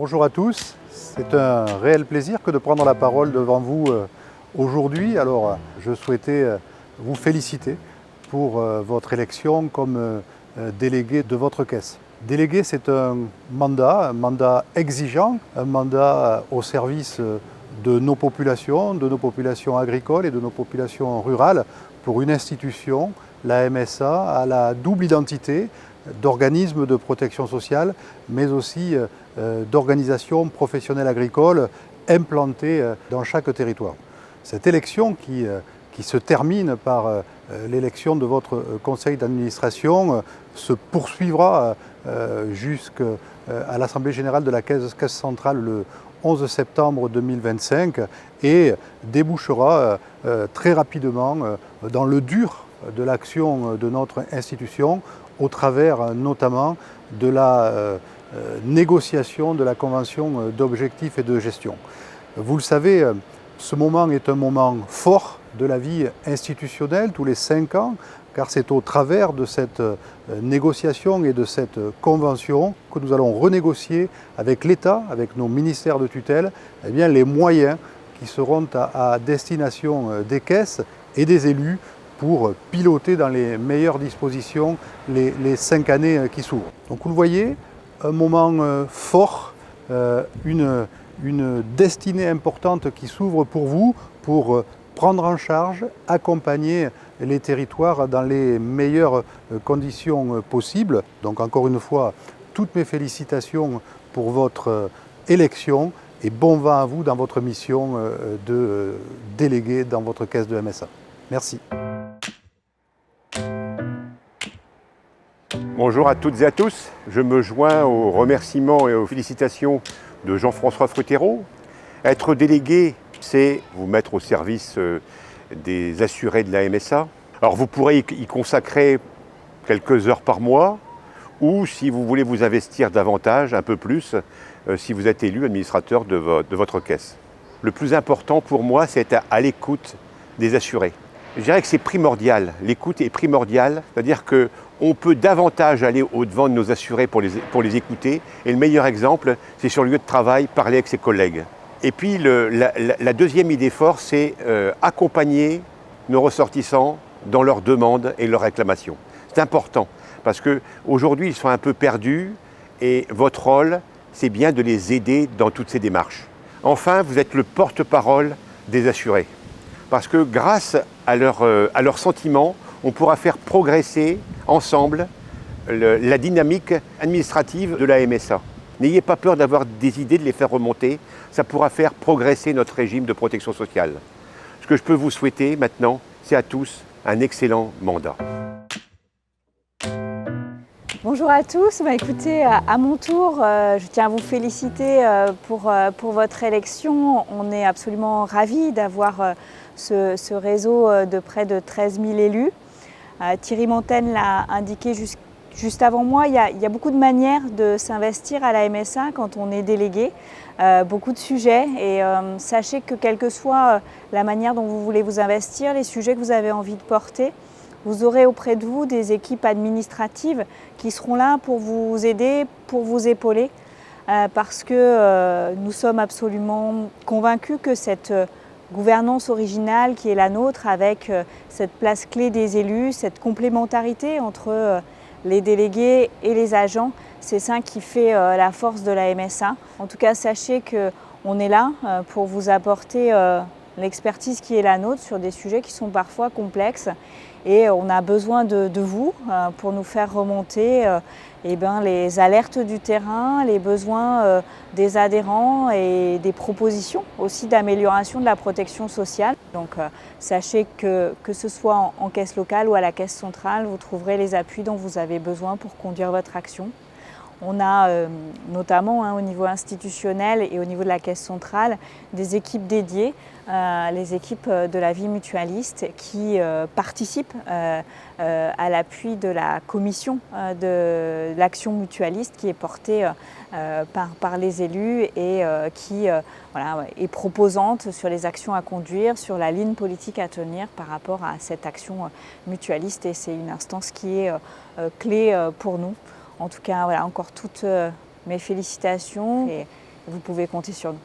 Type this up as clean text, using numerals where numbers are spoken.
Bonjour à tous, c'est un réel plaisir que de prendre la parole devant vous aujourd'hui. Alors, je souhaitais vous féliciter pour votre élection comme délégué de votre caisse. Délégué, c'est un mandat exigeant, un mandat au service de nos populations agricoles et de nos populations rurales, pour une institution, la MSA, à la double identité d'organismes de protection sociale, mais aussi d'organisations professionnelles agricoles implantées dans chaque territoire. Cette élection qui se termine par l'élection de votre conseil d'administration se poursuivra jusqu'à l'Assemblée générale de la Caisse centrale le 11 septembre 2025 et débouchera très rapidement dans le dur de l'action de notre institution au travers notamment de la négociation de la convention d'objectifs et de gestion. Vous le savez, ce moment est un moment fort de la vie institutionnelle tous les 5 ans, car c'est au travers de cette négociation et de cette convention que nous allons renégocier avec l'État, avec nos ministères de tutelle, les moyens qui seront à destination des caisses et des élus pour piloter dans les meilleures dispositions les 5 années qui s'ouvrent. Donc vous le voyez, un moment fort, une destinée importante qui s'ouvre pour vous, pour prendre en charge, accompagner les territoires dans les meilleures conditions possibles. Donc encore une fois, toutes mes félicitations pour votre élection et bon vent à vous dans votre mission de délégué dans votre caisse de MSA. Merci. Bonjour à toutes et à tous. Je me joins aux remerciements et aux félicitations de Jean-François Frutérault. Être délégué, c'est vous mettre au service des assurés de la MSA. Alors vous pourrez y consacrer quelques heures par mois, ou si vous voulez vous investir davantage, un peu plus, si vous êtes élu administrateur de votre caisse. Le plus important pour moi, c'est être à l'écoute des assurés. Je dirais que c'est primordial, l'écoute est primordiale, c'est-à-dire qu'on peut davantage aller au-devant de nos assurés pour les écouter, et le meilleur exemple, c'est sur le lieu de travail, parler avec ses collègues. Et puis la deuxième idée forte, c'est accompagner nos ressortissants dans leurs demandes et leurs réclamations. C'est important, parce qu'aujourd'hui, ils sont un peu perdus, et votre rôle, c'est bien de les aider dans toutes ces démarches. Enfin, vous êtes le porte-parole des assurés. Parce que grâce à leurs sentiments, on pourra faire progresser ensemble la dynamique administrative de la MSA. N'ayez pas peur d'avoir des idées, de les faire remonter. Ça pourra faire progresser notre régime de protection sociale. Ce que je peux vous souhaiter maintenant, c'est à tous un excellent mandat. Bonjour à tous, écoutez, à mon tour, je tiens à vous féliciter pour votre élection. On est absolument ravis d'avoir ce réseau de près de 13 000 élus. Thierry Montaigne l'a indiqué juste avant moi, il y a beaucoup de manières de s'investir à la MSA quand on est délégué, beaucoup de sujets, et sachez que quelle que soit la manière dont vous voulez vous investir, les sujets que vous avez envie de porter, vous aurez auprès de vous des équipes administratives qui seront là pour vous aider, pour vous épauler, parce que nous sommes absolument convaincus que cette gouvernance originale qui est la nôtre, avec cette place clé des élus, cette complémentarité entre les délégués et les agents, c'est ça qui fait la force de la MSA. En tout cas, sachez qu'on est là pour vous apporter l'expertise qui est la nôtre sur des sujets qui sont parfois complexes, et on a besoin de vous pour nous faire remonter les alertes du terrain, les besoins des adhérents et des propositions aussi d'amélioration de la protection sociale. Donc sachez que ce soit en caisse locale ou à la caisse centrale, vous trouverez les appuis dont vous avez besoin pour conduire votre action. On a notamment au niveau institutionnel et au niveau de la caisse centrale des équipes dédiées, les équipes de la vie mutualiste qui participent à l'appui de la commission de l'action mutualiste qui est portée par les élus et qui est proposante sur les actions à conduire, sur la ligne politique à tenir par rapport à cette action mutualiste, et c'est une instance qui est clé pour nous. En tout cas, voilà, encore toutes mes félicitations. vous pouvez compter sur nous.